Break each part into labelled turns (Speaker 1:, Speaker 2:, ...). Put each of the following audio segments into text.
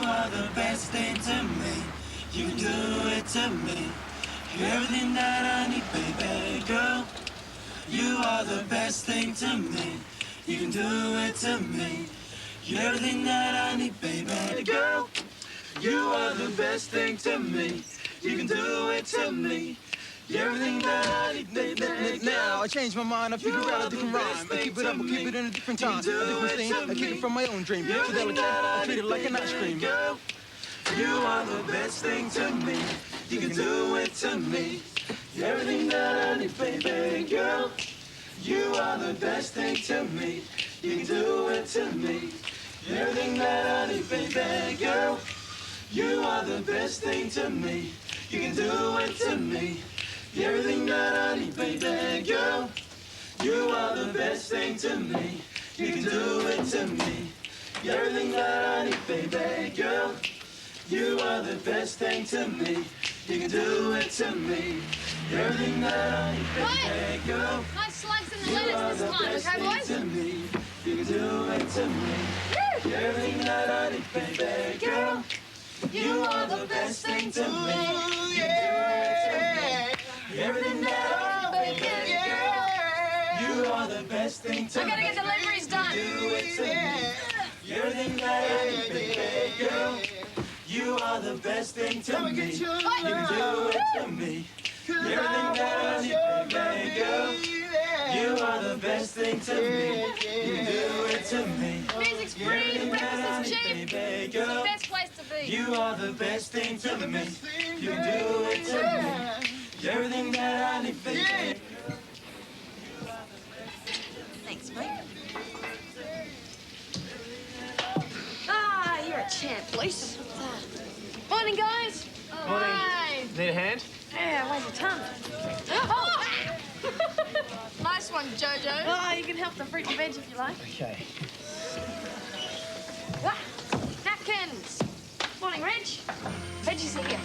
Speaker 1: are the best thing to me. You can do it to me. You're everything that I need, baby girl. You are the best thing to me. You can do it to me. You're everything that I need, baby girl. You are the best thing to me. You can do it to me. You're everything that I need, baby.
Speaker 2: Now I changed my mind. I figured out a different rhyme. I keep it up, I keep it in a different time, a different scene. I keep it from my own dream. So delicate, I treat it like an ice cream.
Speaker 1: You are the best thing to me. You can do it to me. You're everything that I need, baby girl. You are the best thing to me. You can do it to me. You're everything that I need, baby girl. You are the best thing to me. You can do it to me. You're everything that I need, baby girl. You are the best thing to me. You can do it to me. You're everything that I need, baby girl. You are the best thing to me. You can do it to me. You're everything that I need, baby girl.
Speaker 3: Nice slugs in the lettuce this time, okay, boys?
Speaker 1: To me. You can do it to me. You're everything that I need, baby girl. You are the best thing to me. You can do it to me. You're everything that I need, baby girl. You are the best thing to me.
Speaker 3: I gotta get the deliveries done.
Speaker 1: Do it to me. You're everything that I need, baby girl. You are the best thing to me. You can do it to me. You're everything that I need, baby girl. You are the best thing to me. You can do it to me.
Speaker 3: Music's free, the breakfast is cheap. It's the best place to be.
Speaker 1: You are the best thing to me. You can do it to me. You're everything that I need, baby.
Speaker 3: Thanks, mate. Ah, you're a champ, Lisa. Morning, guys.
Speaker 4: Morning.
Speaker 3: Hi.
Speaker 4: Need a hand?
Speaker 3: Yeah, weighs a ton. Oh! Nice one, Jojo. Oh, you can help the fruit and veg if you like.
Speaker 4: Okay.
Speaker 3: Ah, napkins. Morning, Reg. Veggies are here.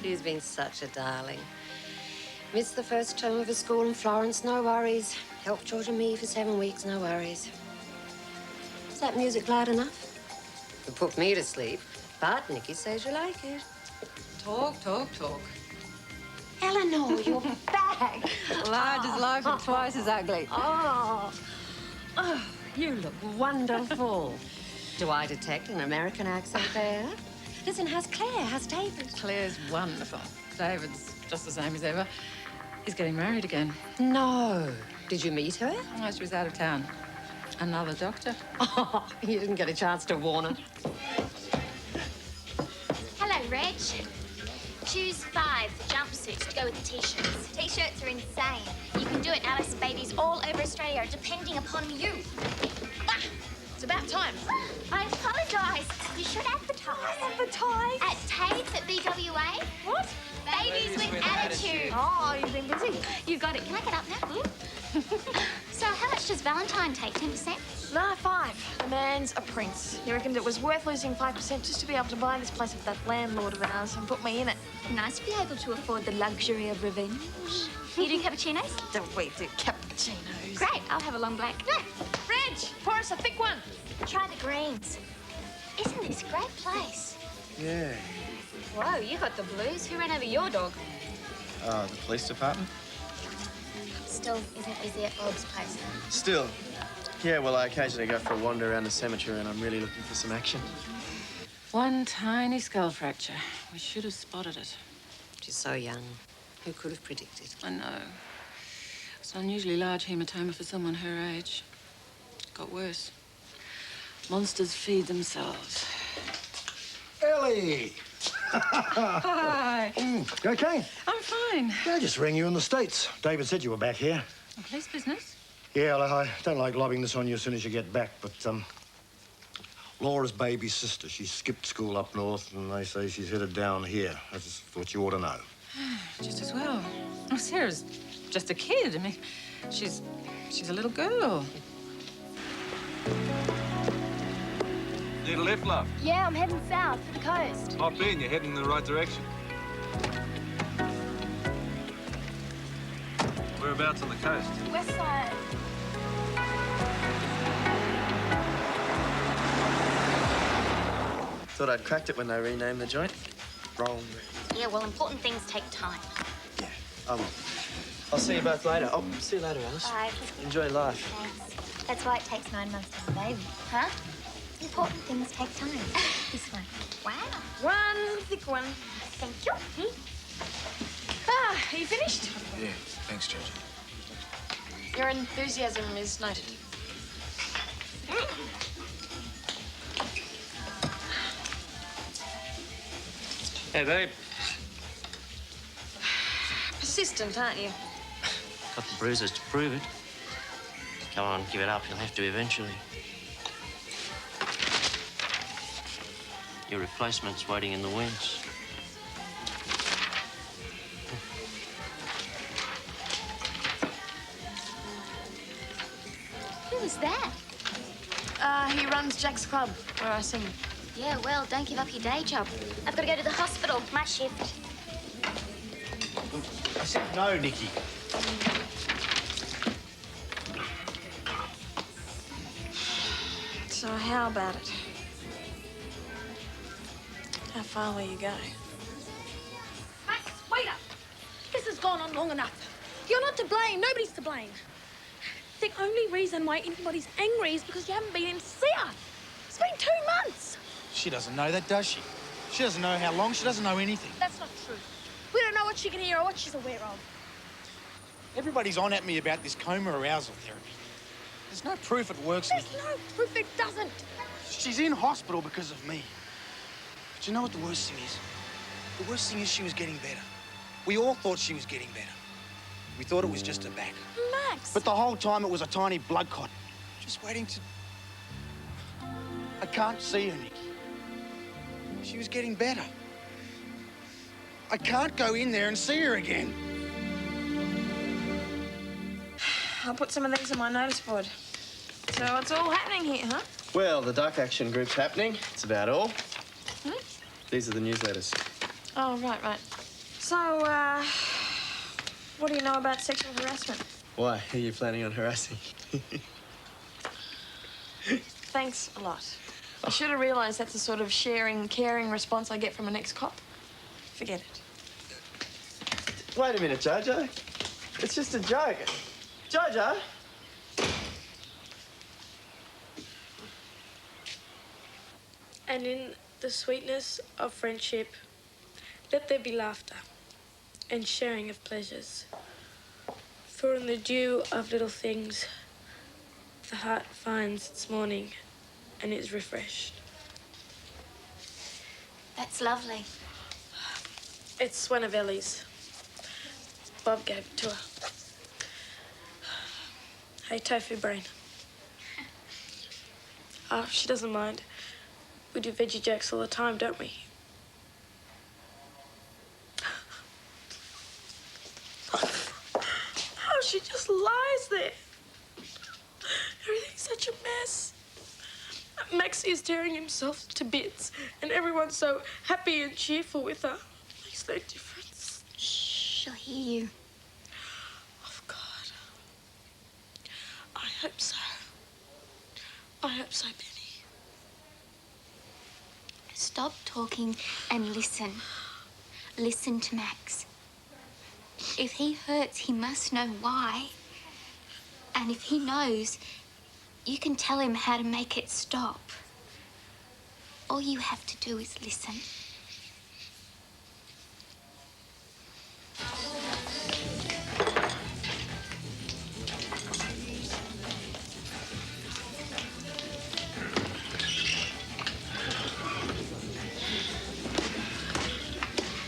Speaker 5: She's been such a darling. Missed the first term of her school in Florence, no worries. Helped George and me for 7 weeks, no worries. Is that music loud enough? It put me to sleep, but Nikki says you like it.
Speaker 6: Talk, talk, talk.
Speaker 5: Eleanor, you're back.
Speaker 6: Large as life and twice as ugly.
Speaker 5: Oh, you look wonderful. Do I detect an American accent there? Listen, how's Claire? How's David?
Speaker 6: Claire's wonderful. David's just the same as ever. He's getting married again.
Speaker 5: No. Did you meet her?
Speaker 6: Oh, she was out of town. Another doctor.
Speaker 5: Oh, you didn't get a chance to warn her.
Speaker 7: Hello, Reg. Choose 5 jumpsuits to go with the T-shirts. T-shirts are insane. You can do it, Alice, babies all over Australia are depending upon you.
Speaker 3: Ah, it's about time.
Speaker 7: I apologise. You should advertise.
Speaker 3: Advertise?
Speaker 7: At TAFE at BWA.
Speaker 3: What?
Speaker 7: Babies with attitude.
Speaker 3: Oh, you've been busy.
Speaker 7: You got it. Can I get up now? So how much does Valentine take? 10%?
Speaker 3: No, 5. The man's a prince. He reckoned it was worth losing 5% just to be able to buy this place of that landlord of ours and put me in it.
Speaker 7: Nice to be able to afford the luxury of revenge. You do cappuccinos?
Speaker 3: Don't we do cappuccinos?
Speaker 7: Great. I'll have a long black.
Speaker 3: Yeah. Reg, pour us a thick one.
Speaker 7: Try the greens. Isn't this a great place?
Speaker 4: Yeah.
Speaker 7: Whoa, you got the blues. Who ran over your dog?
Speaker 4: The police department?
Speaker 7: Still isn't busy at Bob's place.
Speaker 4: Still. Yeah, well, I occasionally go for a wander around the cemetery and I'm really looking for some action.
Speaker 6: One tiny skull fracture. We should have spotted it.
Speaker 5: She's so young. Who could have predicted?
Speaker 6: I know. It's an unusually large hematoma for someone her age. It got worse. Monsters feed themselves.
Speaker 8: Ellie!
Speaker 6: Hi.
Speaker 8: You okay?
Speaker 6: I'm fine.
Speaker 8: I just rang you in the States. David said you were back here.
Speaker 6: Police business?
Speaker 8: Yeah, well, I don't like lobbing this on you as soon as you get back, but, Laura's baby sister, she skipped school up north, and they say she's headed down here. I just thought you ought to know.
Speaker 6: Just as well. Oh, Sarah's just a kid. I mean, she's a little girl.
Speaker 9: Need a lift, love?
Speaker 7: Yeah, I'm heading south for the coast.
Speaker 9: Hop in, you're heading in the right direction. Whereabouts on the coast?
Speaker 7: West side.
Speaker 4: Thought I'd cracked it when they renamed the joint. Wrong.
Speaker 7: Yeah, well, important things take time.
Speaker 4: Yeah, I will. I'll see you both later. Oh, see you later, Alice.
Speaker 7: Bye.
Speaker 4: Enjoy life.
Speaker 7: Thanks. That's why it takes 9 months to have a baby. Huh? Important things take time. This one. Wow.
Speaker 3: One thick one.
Speaker 7: Thank you.
Speaker 3: Ah, are you finished?
Speaker 9: Yeah, thanks, Jojo.
Speaker 3: Your enthusiasm is noted.
Speaker 9: Hey, babe.
Speaker 3: Persistent, aren't you?
Speaker 10: Got the bruises to prove it. Come on, give it up. You'll have to eventually. Your replacement's waiting in the wings.
Speaker 7: Who was that?
Speaker 3: He runs Jack's club, where I sing.
Speaker 7: Yeah, well, don't give up your day job. I've got to go to the hospital. My shift.
Speaker 8: I said no, Nikki.
Speaker 3: So how about it? How far will you go?
Speaker 11: Max, wait up. This has gone on long enough. You're not to blame. Nobody's to blame. The only reason why anybody's angry is because you haven't been in to see her. It's been 2 months.
Speaker 2: She doesn't know that, does she? She doesn't know how long. She doesn't know anything.
Speaker 11: That's not true. We don't know what she can hear or what she's aware of.
Speaker 2: Everybody's on at me about this coma arousal therapy. There's no proof it works.
Speaker 11: There's no proof it doesn't.
Speaker 2: She's in hospital because of me. But you know what the worst thing is? The worst thing is she was getting better. We all thought she was getting better. We thought it was just her back.
Speaker 11: Max!
Speaker 2: But the whole time it was a tiny blood clot. Just waiting to... I can't see her, Nikki. She was getting better. I can't go in there and see her again.
Speaker 3: I'll put some of these on my notice board. So it's all happening here, huh?
Speaker 4: Well, the duck action group's happening. It's about all.
Speaker 3: Hmm?
Speaker 4: These are the newsletters.
Speaker 3: Oh, right. So, what do you know about sexual harassment?
Speaker 4: Why? Are you planning on harassing?
Speaker 3: Thanks a lot. I should have realised that's the sort of sharing, caring response I get from an ex-cop. Forget it.
Speaker 4: Wait a minute, Jojo. It's just a joke. Jojo!
Speaker 11: And in the sweetness of friendship, let there be laughter and sharing of pleasures. For in the dew of little things, the heart finds its morning and is refreshed.
Speaker 7: That's lovely.
Speaker 11: It's one of Ellie's. Bob gave it to her. Hey, tofu brain. Oh, she doesn't mind. We do veggie jacks all the time, don't we? Oh, she just lies there. Everything's such a mess. Maxie is tearing himself to bits, and everyone's so happy and cheerful with her. Makes no difference.
Speaker 7: Shh, she'll hear you.
Speaker 11: Oh, God. I hope so. I hope so, Benny.
Speaker 7: Stop talking and listen. Listen to Max. If he hurts, he must know why. And if he knows, you can tell him how to make it stop. All you have to do is listen.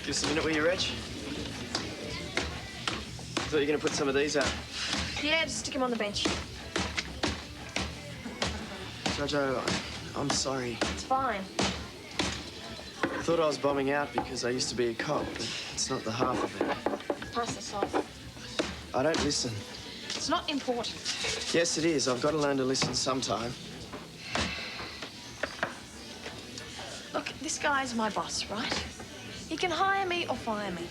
Speaker 4: Give us a minute, will you, Reg? Thought you were going to put some of these out.
Speaker 3: Yeah, just stick him on the bench.
Speaker 4: Jojo, I'm sorry.
Speaker 3: It's fine.
Speaker 4: I thought I was bombing out because I used to be a cop, but it's not the half of it.
Speaker 3: Pass this off.
Speaker 4: I don't listen.
Speaker 3: It's not important.
Speaker 4: Yes, it is. I've got to learn to listen sometime.
Speaker 3: Look, this guy's my boss, right? He can hire me or fire me.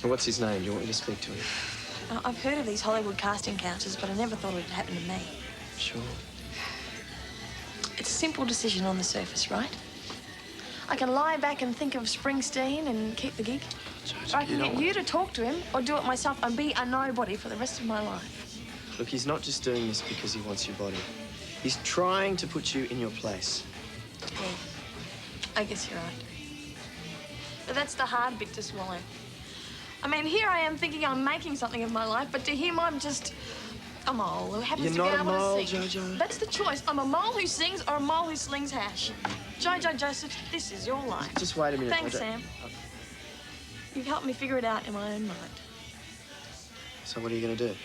Speaker 4: What's his name? Do you want me to speak to him?
Speaker 3: I've heard of these Hollywood casting counters, but I never thought it'd happen to me.
Speaker 4: Sure.
Speaker 3: It's a simple decision on the surface, right? I can lie back and think of Springsteen and keep the gig. Or I can get you to talk to him or do it myself and be a nobody for the rest of my life.
Speaker 4: Look, he's not just doing this because he wants your body. He's trying to put you in your place.
Speaker 3: Yeah, I guess you're right. But that's the hard bit to swallow. I mean, here I am thinking I'm making something of my life, but to him I'm just a mole who happens to be able to sing.
Speaker 4: Jojo.
Speaker 3: That's the choice. I'm a mole who sings or a mole who slings hash. Jojo Joseph, this is your life.
Speaker 4: Just wait a minute.
Speaker 3: Thanks, Sam. You've helped me figure it out in my own mind.
Speaker 4: So what are you going to do?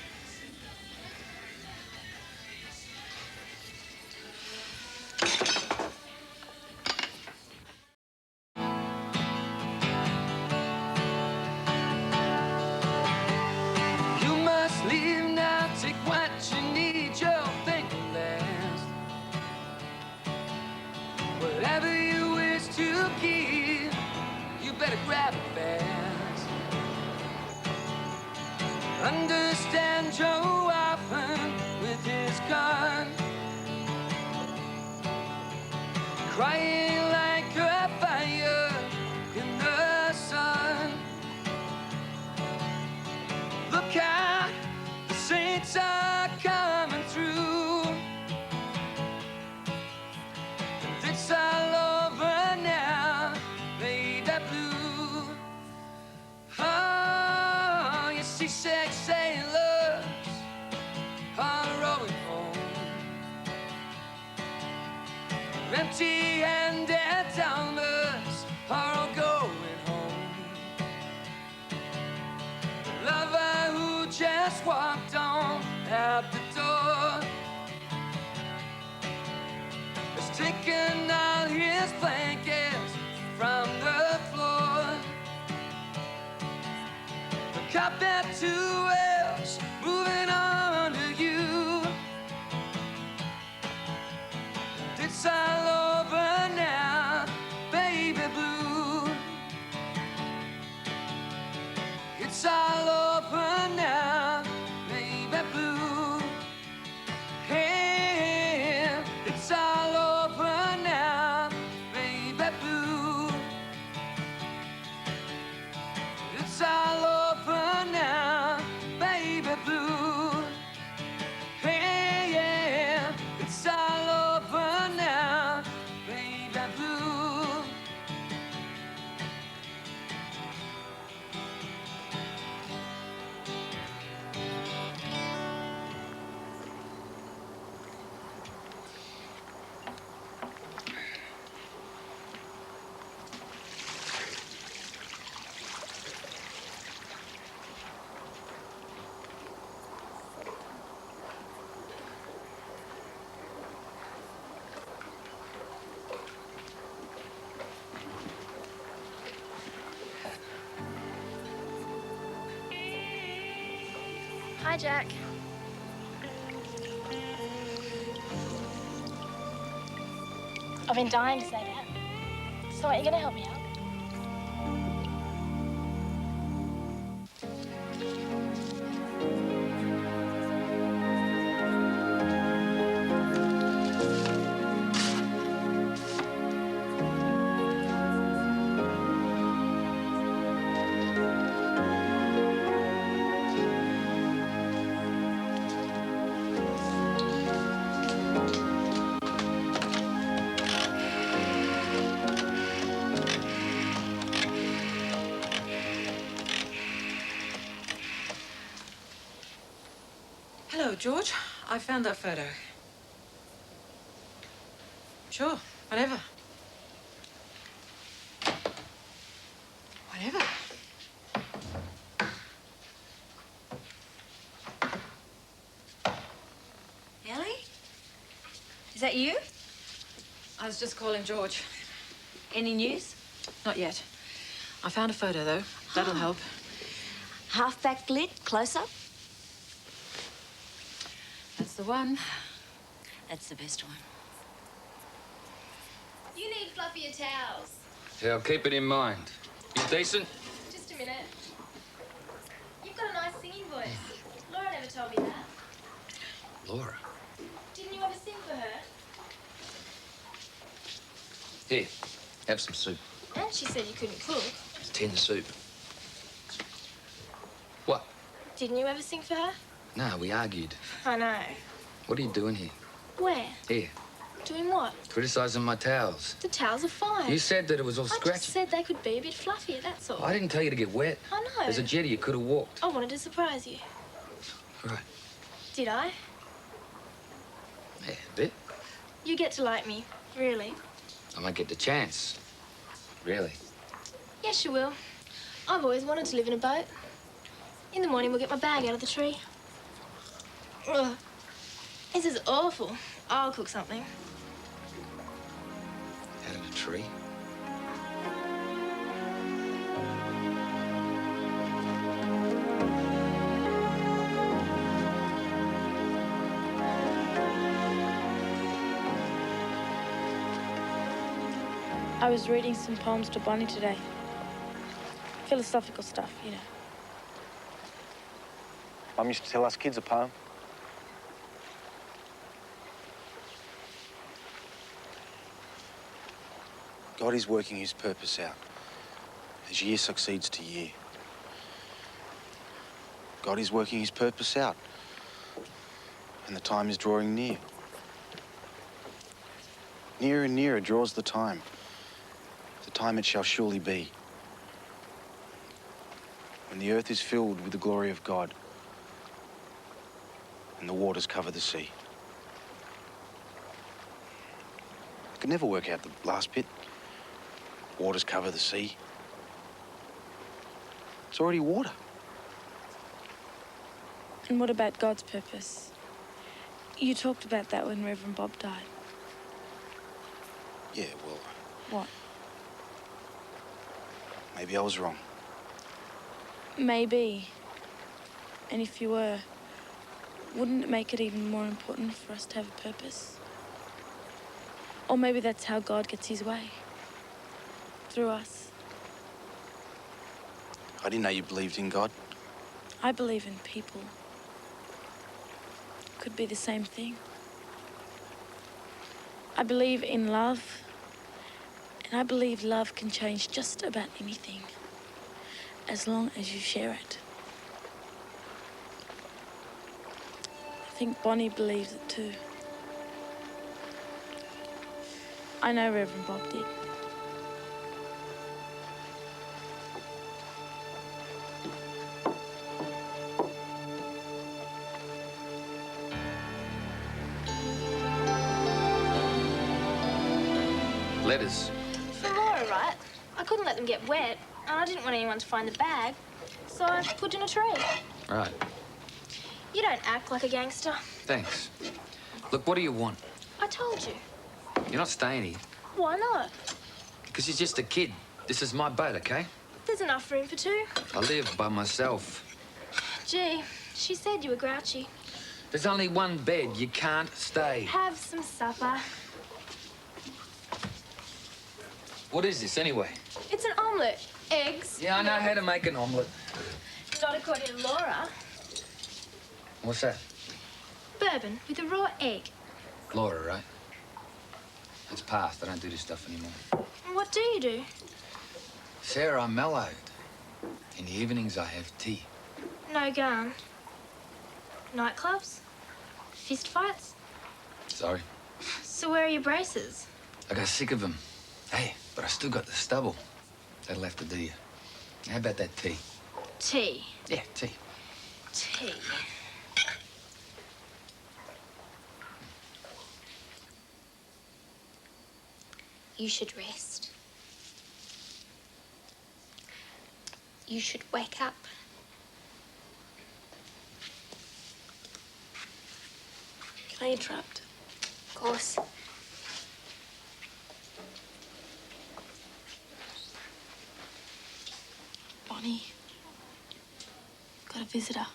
Speaker 1: You must leave now, take what you need, you'll think will last. Whatever you wish to keep, you better grab it fast. Understand Joe often with his gun, crying like a fire in the sun. Look out, the saints are coming through. And it's all over now, baby blue. Oh, you see sex sailors are rowing home, empty-handed Talmers are all going home. The lover who just walked on out the door has taken all his blankets from the floor. The carpet too is moving on to you. It's all over now, baby blue. It's all over now, baby blue. Hey, it's all over now, baby blue. It's all over now, baby blue. Hey, yeah, it's all over now, baby blue.
Speaker 3: Hi, Jack.
Speaker 12: I've been dying to say that. So, are you going to help me out?
Speaker 6: Hello, George. I found that photo. Sure, whatever. Whatever.
Speaker 5: Ellie? Is that you?
Speaker 6: I was just calling George.
Speaker 3: Any news?
Speaker 6: Not yet. I found a photo, though. That'll help.
Speaker 3: Half backlit, close up?
Speaker 6: That's the one. That's the best one.
Speaker 12: You need fluffier towels.
Speaker 13: Yeah, I'll keep it in mind. You decent?
Speaker 12: Just a minute. You've got a nice singing voice. Laura never told me that.
Speaker 13: Laura.
Speaker 12: Didn't you ever sing for her?
Speaker 13: Here, have some soup.
Speaker 12: And she said you couldn't cook.
Speaker 13: It's tin soup. What?
Speaker 12: Didn't you ever sing for her?
Speaker 13: No, we argued.
Speaker 12: I know.
Speaker 13: What are you doing here?
Speaker 12: Where?
Speaker 13: Here,
Speaker 12: Doing what?
Speaker 13: criticising my towels.
Speaker 12: The towels are fine.
Speaker 13: You said that it was all
Speaker 12: I
Speaker 13: scratchy.
Speaker 12: just said they could be a bit fluffier, that's all.
Speaker 13: I didn't tell you to get wet.
Speaker 12: I know.
Speaker 13: There's a jetty you could have walked.
Speaker 12: I wanted to surprise you.
Speaker 13: Right.
Speaker 12: Did I?
Speaker 13: Yeah, a bit.
Speaker 12: You get to like me. Really.
Speaker 13: I might get the chance. Really.
Speaker 12: Yes, you will. I've always wanted to live in a boat. In the morning, we'll get my bag out of the tree. Ugh. This is awful. I'll cook something.
Speaker 13: Out of the tree.
Speaker 11: I was reading some poems to Bonnie today. Philosophical stuff, you know.
Speaker 2: Mum used to tell us kids a poem. God is working his purpose out as year succeeds to year. God is working his purpose out, and the time is drawing near. Nearer and nearer draws the time it shall surely be, when the earth is filled with the glory of God and the waters cover the sea. I could never work out the last bit. Waters cover the sea. It's already water.
Speaker 11: And what about God's purpose? You talked about that when Reverend Bob died.
Speaker 2: Yeah, well,
Speaker 11: What?
Speaker 2: maybe I was wrong.
Speaker 11: Maybe. And if you were, wouldn't it make it even more important for us to have a purpose? Or maybe that's how God gets his way. Through us.
Speaker 2: I didn't know you believed in God.
Speaker 11: I believe in people. Could be the same thing. I believe in love. And I believe love can change just about anything, as long as you share it. I think Bonnie believes it too. I know Reverend Bob did.
Speaker 13: Letters.
Speaker 12: For Laura, right? I couldn't let them get wet, and I didn't want anyone to find the bag, so I put in a tree.
Speaker 13: Right.
Speaker 12: You don't act like a gangster.
Speaker 13: Thanks. Look, what do you want?
Speaker 12: I told you.
Speaker 13: You're not staying here.
Speaker 12: Why not?
Speaker 13: Because you're just a kid. This is my boat, okay?
Speaker 12: There's enough room for two.
Speaker 13: I live by myself.
Speaker 12: Gee, she said you were grouchy.
Speaker 13: There's only one bed. You can't stay.
Speaker 12: Have some supper.
Speaker 13: What is this, anyway?
Speaker 12: It's an omelette. Eggs.
Speaker 13: Yeah, I know how to make an omelette.
Speaker 12: Not according to Laura.
Speaker 13: What's that?
Speaker 12: Bourbon with a raw egg.
Speaker 13: Laura, right? It's past. I don't do this stuff anymore.
Speaker 12: What do you do?
Speaker 13: Sarah, I'm mellowed. In the evenings, I have tea.
Speaker 12: No gun. Nightclubs? Fist fights?
Speaker 13: Sorry.
Speaker 12: So where are your braces?
Speaker 13: I got sick of them. Hey, but I still got the stubble. That'll have to do you. How about that tea?
Speaker 12: Tea.
Speaker 13: Yeah, tea.
Speaker 12: Tea.
Speaker 7: You should rest. You should wake up.
Speaker 11: Can I interrupt?
Speaker 7: Of course.
Speaker 12: Bonnie. Got a visitor.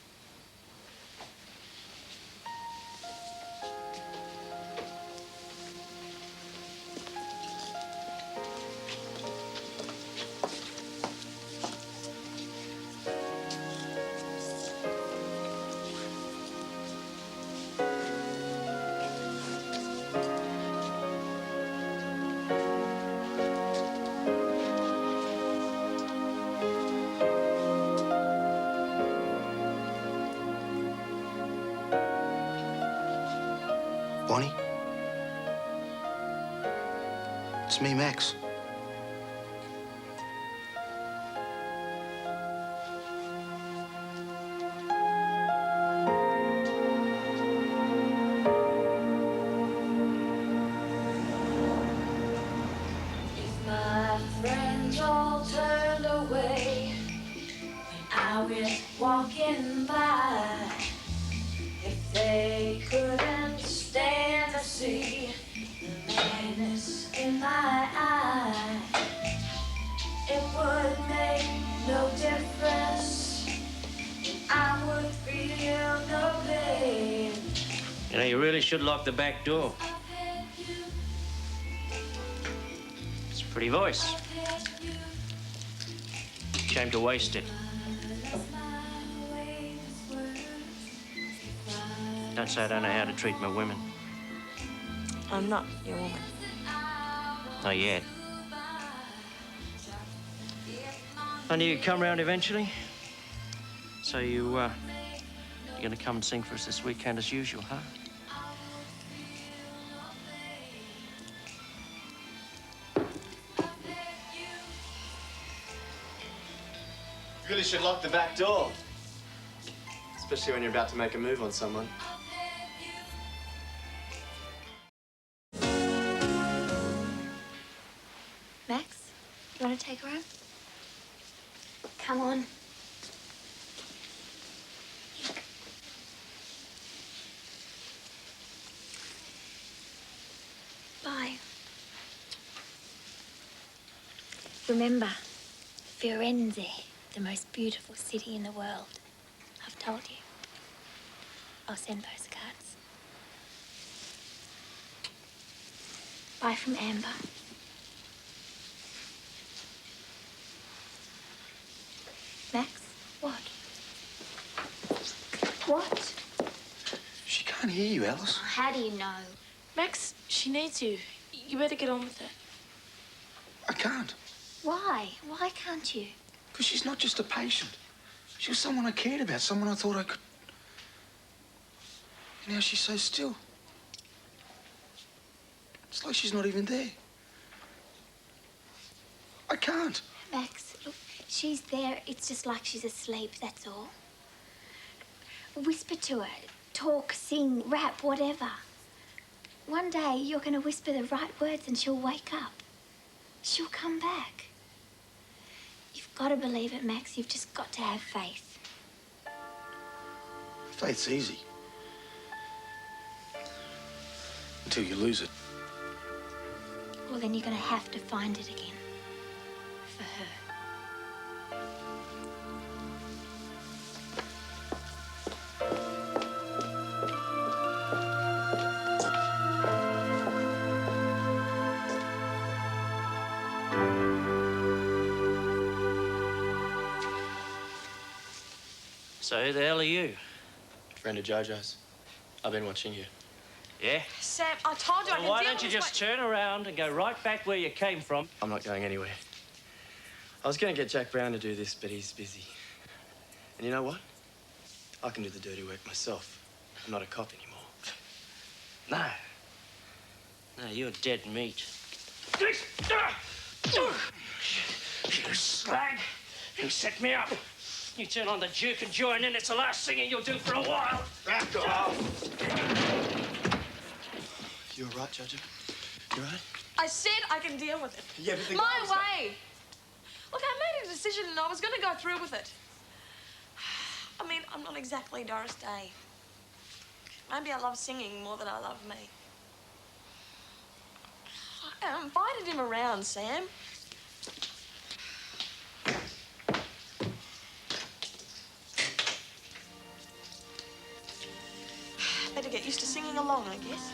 Speaker 2: Bonnie? It's me, Max.
Speaker 1: If my friends all turned away when I went walking by, if they couldn't stand to see the madness in my eye, it would make no difference. I would feel no pain.
Speaker 10: You know, you really should lock the back door. It's a pretty voice. Shame to waste it. Don't say I don't know how to treat my women.
Speaker 3: I'm not your woman.
Speaker 10: Not yet. I knew you'd come round eventually. So you're gonna come and sing for us this weekend as usual, huh?
Speaker 4: You really should lock the back door. Especially when you're about to make a move on someone.
Speaker 7: Max, you want to take her home? Come on. Bye. Remember, Firenze, the most beautiful city in the world. I've told you. I'll send postcards. Bye from Amber. Max, what? What?
Speaker 2: She can't hear you, Alice.
Speaker 7: How do you know?
Speaker 11: Max, she needs you. You better get on with it.
Speaker 2: I can't.
Speaker 7: Why? Why can't you?
Speaker 2: Because she's not just a patient. She was someone I cared about, someone I thought I could... And now she's so still. It's like she's not even there. I can't.
Speaker 7: Max, look, she's there. It's just like she's asleep, that's all. Whisper to her. Talk, sing, rap, whatever. One day you're going to whisper the right words and she'll wake up. She'll come back. You've got to believe it, Max. You've just got to have faith.
Speaker 2: Faith's easy. Until you lose it.
Speaker 7: Well, then you're going to have to find it again. For her.
Speaker 10: So who the hell are you?
Speaker 4: Friend of Jojo's. I've been watching you.
Speaker 10: Yeah?
Speaker 3: Sam, I told you I
Speaker 10: Well,
Speaker 3: can
Speaker 10: why
Speaker 3: deal
Speaker 10: don't you
Speaker 3: with
Speaker 10: just
Speaker 3: this,
Speaker 10: turn around and go right back where you came from?
Speaker 4: I'm not going anywhere. I was going to get Jack Brown to do this, but he's busy. And you know what? I can do the dirty work myself. I'm not a cop anymore.
Speaker 10: No. No, you're dead meat. You slag! You set me up. You turn on the Duke and join in. It's the last singing you'll do for a while.
Speaker 2: Back off.
Speaker 4: You all right, Jojo? You all right?
Speaker 3: I said I can deal with it.
Speaker 4: Yeah, but the
Speaker 3: My
Speaker 4: guy's
Speaker 3: way. Look, I made a decision and I was going to go through with it. I mean, I'm not exactly Doris Day. Maybe I love singing more than I love me. I invited him around, Sam. Better get used to singing along, I guess.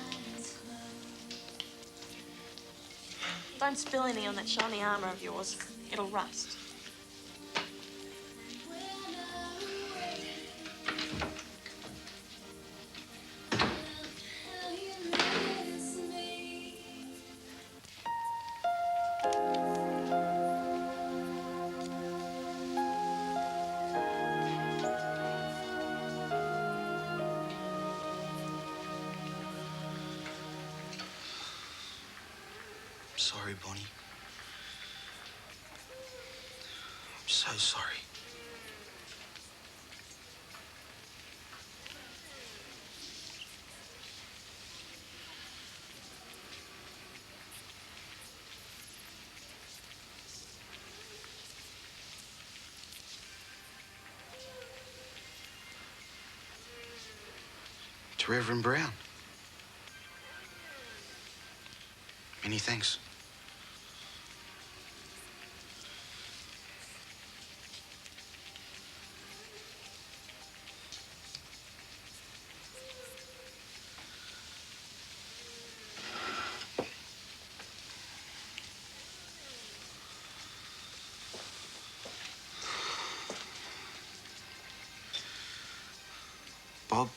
Speaker 3: Don't spill any on that shiny armour of yours. It'll rust.
Speaker 2: Sorry, Bonnie. I'm so sorry. To Reverend Brown. Many thanks. Bob,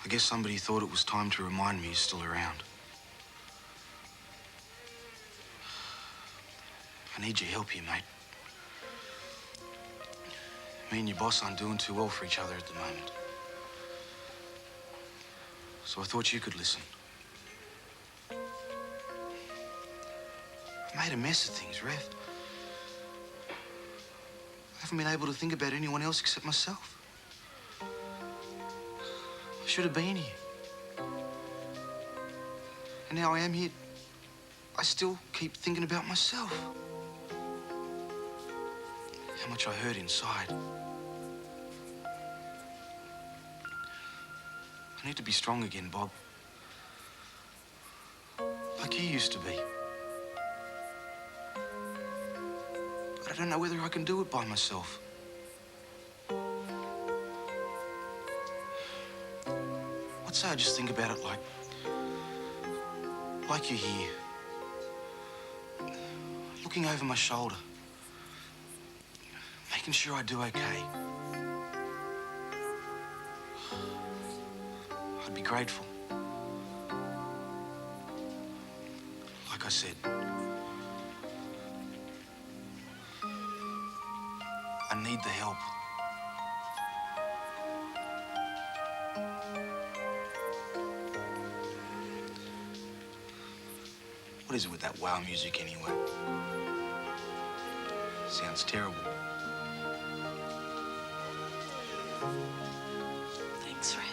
Speaker 2: I guess somebody thought it was time to remind me he's still around. I need your help here, mate. Me and your boss aren't doing too well for each other at the moment. So I thought you could listen. I made a mess of things, Rev. I haven't been able to think about anyone else except myself. I should have been here. And now I am here. I still keep thinking about myself. How much I hurt inside. I need to be strong again, Bob. Like you used to be. But I don't know whether I can do it by myself. I'd say I just think about it like you're here. Looking over my shoulder. Making sure I do okay. I'd be grateful. Like I said, I need the help. What is it with that wow music anyway? Sounds terrible.
Speaker 3: Thanks, Rev.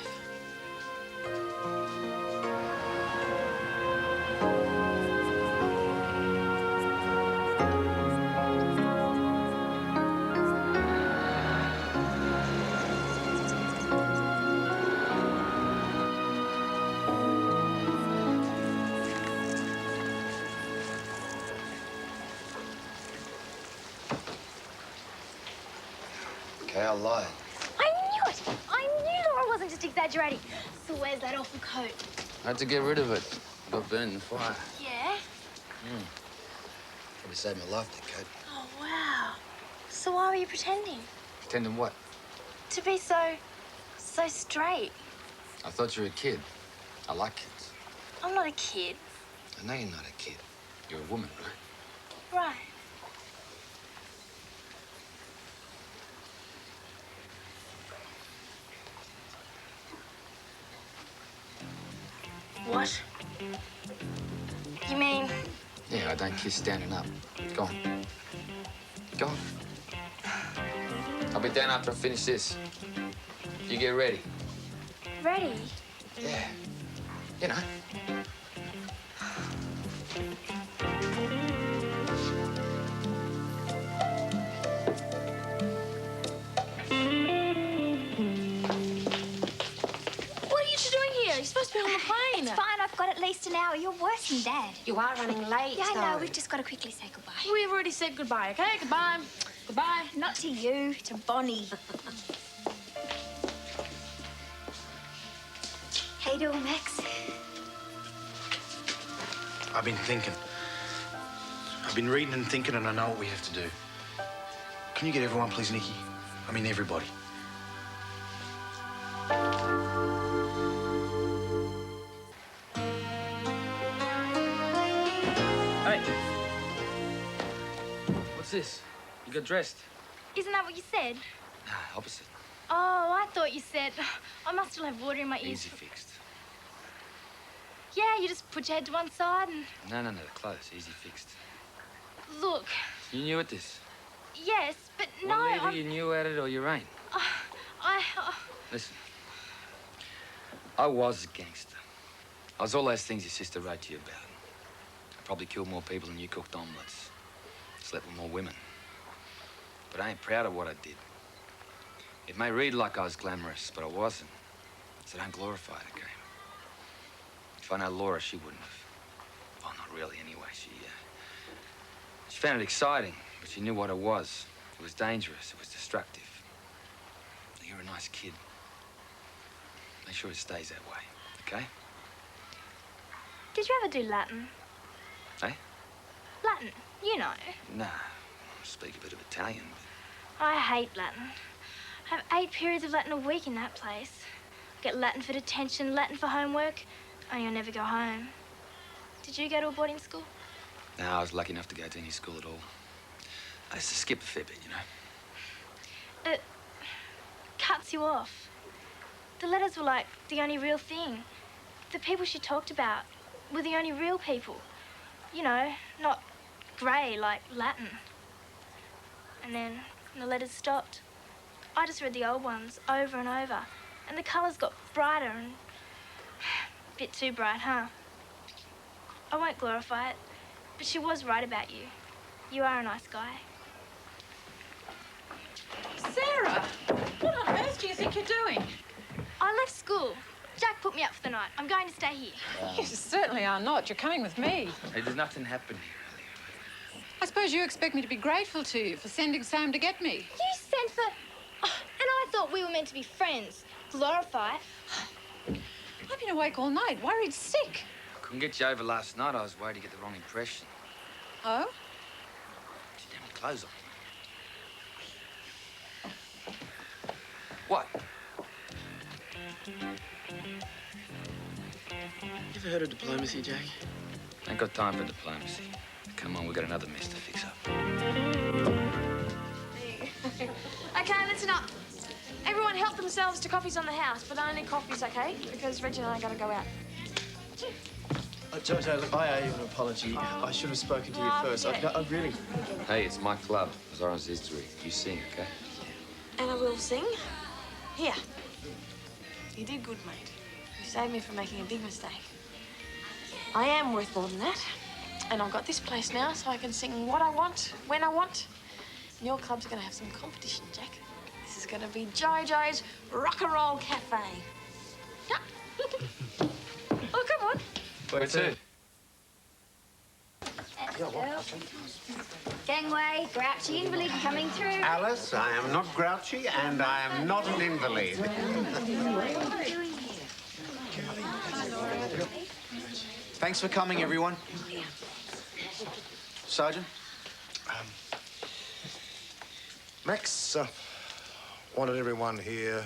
Speaker 13: Okay, I lied.
Speaker 12: I knew it! I knew Laura wasn't just exaggerating. So where's that awful coat?
Speaker 13: I had to get rid of it. It got burned in the fire.
Speaker 12: Yeah?
Speaker 13: Probably saved my life, that coat.
Speaker 12: Oh, wow. So why were you pretending?
Speaker 13: Pretending what?
Speaker 12: To be so straight.
Speaker 13: I thought you were a kid. I like kids.
Speaker 12: I'm not a kid.
Speaker 13: I know you're not a kid. You're a woman, right?
Speaker 12: Right. What? You mean...
Speaker 13: Yeah, I don't kiss standing up. Go on. Go on. I'll be down after I finish this. You get ready.
Speaker 12: Ready?
Speaker 13: Yeah. You know.
Speaker 3: What are you two doing here? You're supposed to be on the plane.
Speaker 7: It's fine, I've got at least an hour. You're worse than Dad.
Speaker 5: You are running late,
Speaker 7: Yeah, I know.
Speaker 5: though.
Speaker 7: We've just got to quickly say goodbye.
Speaker 3: We've already said goodbye, okay? Goodbye. Goodbye.
Speaker 7: Not to you, to Bonnie. How you doing, Max?
Speaker 2: I've been thinking. I've been reading and thinking, and I know what we have to do. Can you get everyone, please, Nikki? I mean, everybody.
Speaker 13: Hey. What's this? You got dressed?
Speaker 12: Isn't that what you said?
Speaker 13: Nah, opposite.
Speaker 12: Oh, I thought you said... I must still have water in my ears.
Speaker 13: Easy fixed.
Speaker 12: Yeah, you just put your head to one side and...
Speaker 13: No, close. Easy fixed.
Speaker 12: Look,
Speaker 13: You knew at this?
Speaker 12: yes, but no,
Speaker 13: Well, either
Speaker 12: I'm...
Speaker 13: you knew at it or you ain't.
Speaker 12: I...
Speaker 13: Listen. I was a gangster. I was all those things your sister wrote to you about. I probably killed more people than you cooked omelets. Slept with more women. But I ain't proud of what I did. It may read like I was glamorous, but I wasn't. So don't glorify it, okay? If I know Laura, she wouldn't have. Well, not really, anyway. She found it exciting, but she knew what it was. It was dangerous. It was destructive. You're a nice kid. Make sure it stays that way, okay?
Speaker 12: Did you ever do Latin?
Speaker 13: Hey?
Speaker 12: Latin, you know.
Speaker 13: Nah, I speak a bit of Italian,
Speaker 12: I hate Latin. I have 8 periods of Latin a week in that place. I get Latin for detention, Latin for homework, and you'll never go home. Did you go to a boarding school?
Speaker 13: but... Nah, I was lucky enough to go to any school at all. I used to skip a fair bit, you know?
Speaker 12: It cuts you off. The letters were like the only real thing. The people she talked about were the only real people. You know, not grey like Latin. And then the letters stopped. I just read the old ones over and over. And the colours got brighter and... a bit too bright, huh? I won't glorify it, but she was right about you. You are a nice guy.
Speaker 6: Sarah, what on earth do you think you're doing?
Speaker 12: I left school. Jack put me up for the night. I'm going to stay here.
Speaker 6: You certainly are not. You're coming with me.
Speaker 13: Hey, there's nothing happened here.
Speaker 6: I suppose you expect me to be grateful to you for sending Sam to get me.
Speaker 12: You sent for... Oh, and I thought we were meant to be friends. Glorify.
Speaker 6: I've been awake all night, worried sick.
Speaker 13: I couldn't get you over last night. I was worried to get the wrong impression.
Speaker 6: Oh?
Speaker 13: Didn't have any clothes on. What?
Speaker 4: You ever heard of diplomacy, Jack?
Speaker 13: Ain't got time for diplomacy. Come on, we got another mess to fix up.
Speaker 3: Okay, listen up. Everyone help themselves to coffees on the house, but only coffees, okay? Because Reggie and I gotta go out.
Speaker 4: Jojo, look, I owe you an apology. I should have spoken to you first. I really...
Speaker 13: Hey, it's my club. As far as history. You sing, okay?
Speaker 3: And I will sing. Here. You did good, mate. You saved me from making a big mistake. I am worth more than that. And I've got this place now, so I can sing what I want, when I want. And your club's gonna have some competition, Jack. This is gonna be Jojo's Rock and Roll Cafe. Yeah. Oh, come on.
Speaker 13: Where to?
Speaker 7: Gangway, grouchy invalid coming through.
Speaker 14: Alice, I am not grouchy and I am not an invalid.
Speaker 2: Thanks for coming, everyone. Sergeant?
Speaker 8: Max wanted everyone here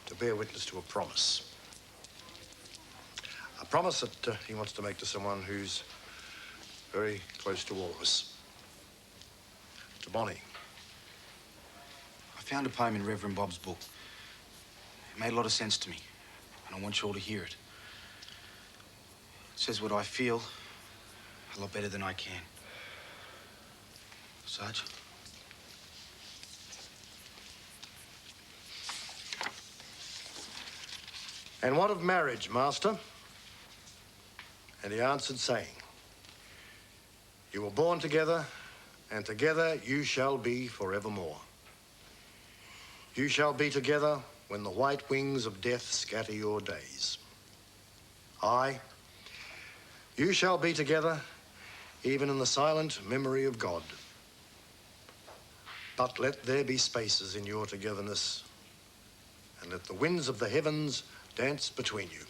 Speaker 8: to bear witness to a promise. A promise that he wants to make to someone who's very close to all of us. To Bonnie.
Speaker 2: I found a poem in Reverend Bob's book. It made a lot of sense to me, and I want you all to hear it. It says what I feel a lot better than I can. Sarge?
Speaker 8: And what of marriage, master? And he answered, saying, you were born together, and together you shall be forevermore. You shall be together when the white wings of death scatter your days. Aye, you shall be together even in the silent memory of God. But let there be spaces in your togetherness, and let the winds of the heavens dance between you.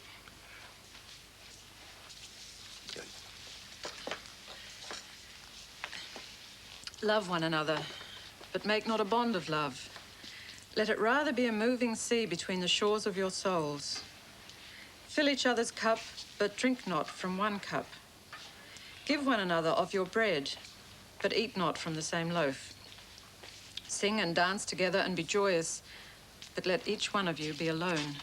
Speaker 6: Love one another, but make not a bond of love. Let it rather be a moving sea between the shores of your souls. Fill each other's cup, but drink not from one cup. Give one another of your bread, but eat not from the same loaf. Sing and dance together and be joyous, but let each one of you be alone,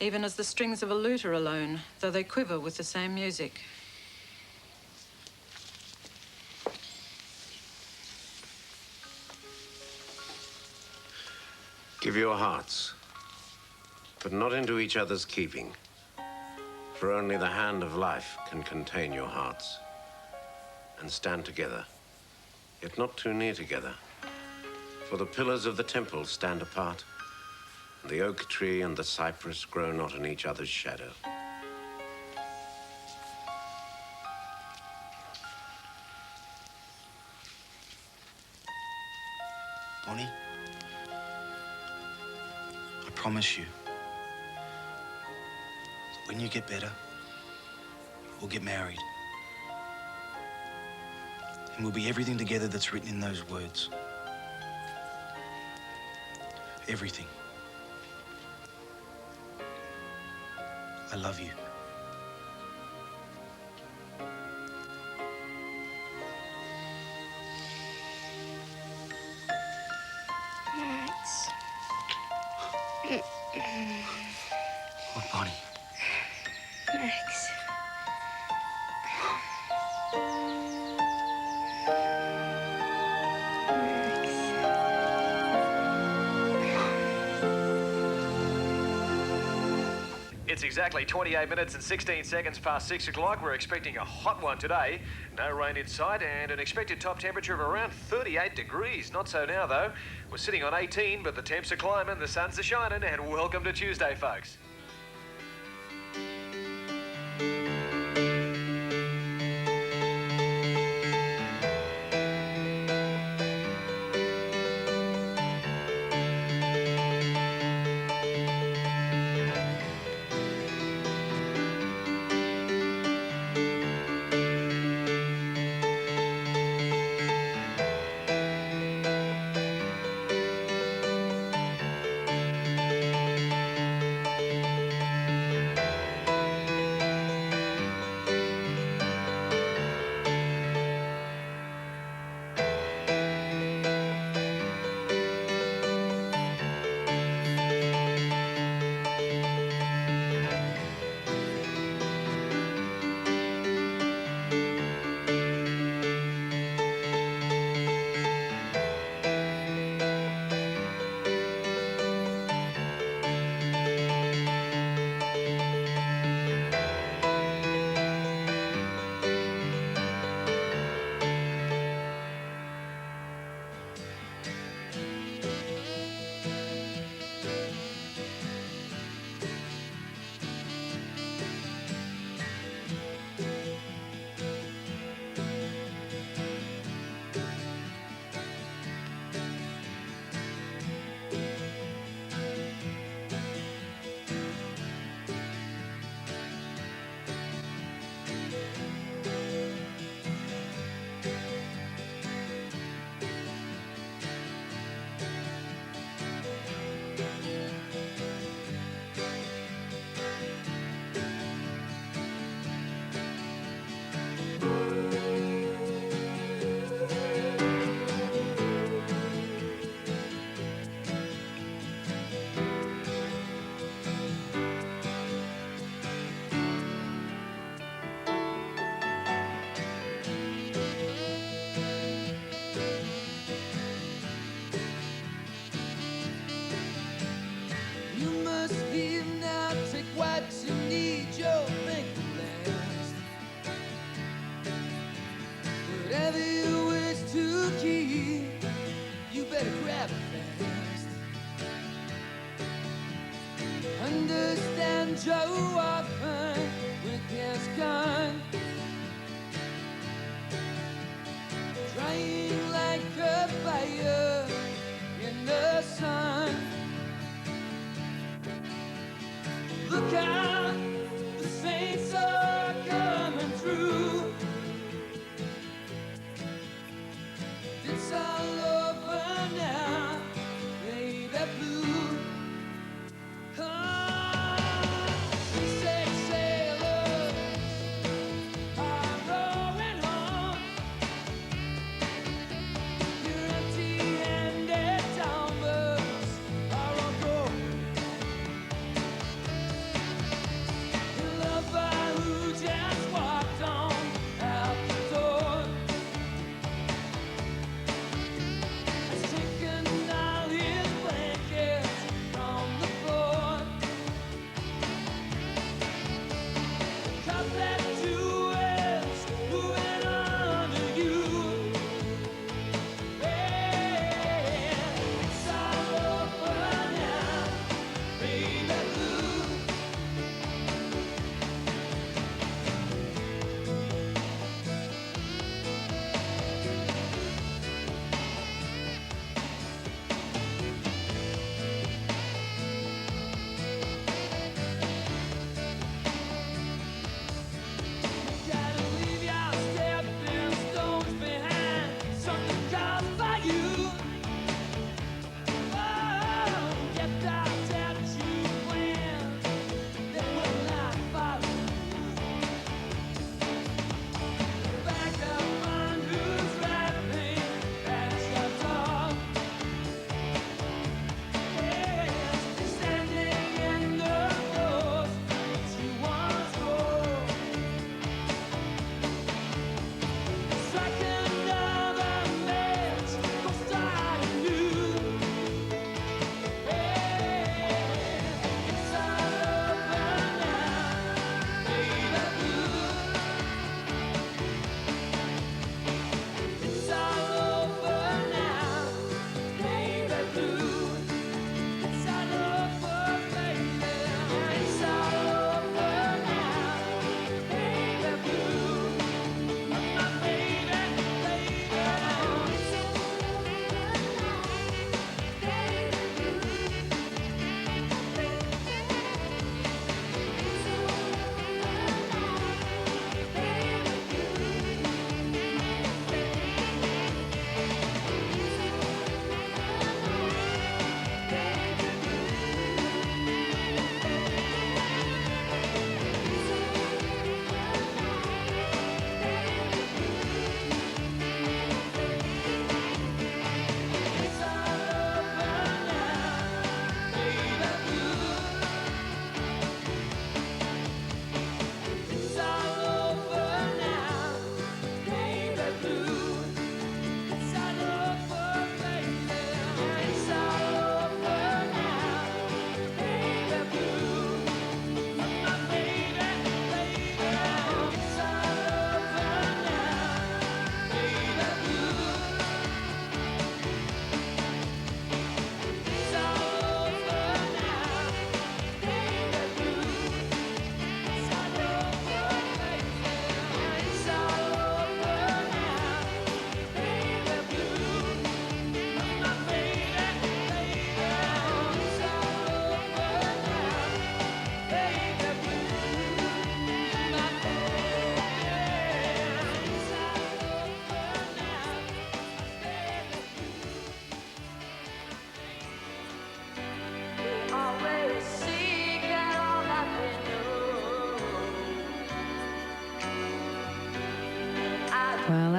Speaker 6: even as the strings of a lute are alone, though they quiver with the same music.
Speaker 14: Give your hearts, but not into each other's keeping, for only the hand of life can contain your hearts. And stand together, yet not too near together, for the pillars of the temple stand apart, and the oak tree and the cypress grow not in each other's shadow.
Speaker 2: Bonnie, I promise you that when you get better, we'll get married. And we'll be everything together that's written in those words. Everything. I love you.
Speaker 12: Max.
Speaker 2: What, Bonnie?
Speaker 12: Max.
Speaker 15: It's exactly 28 minutes and 16 seconds past 6 o'clock. We're expecting a hot one today. No rain in sight and an expected top temperature of around 38 degrees. Not so now, though. We're sitting on 18, but the temps are climbing, the suns are shining, and welcome to Tuesday, folks.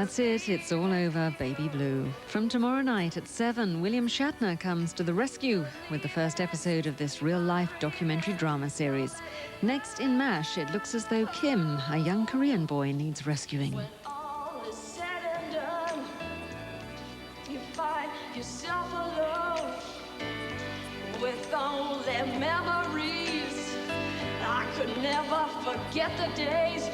Speaker 16: That's it. It's all over, Baby Blue. From tomorrow night at 7, William Shatner comes to the rescue with the first episode of this real-life documentary drama series. Next in MASH, it looks as though Kim, a young Korean boy, needs rescuing.
Speaker 1: When all is said and done, you find yourself alone with only memories. I could never forget the days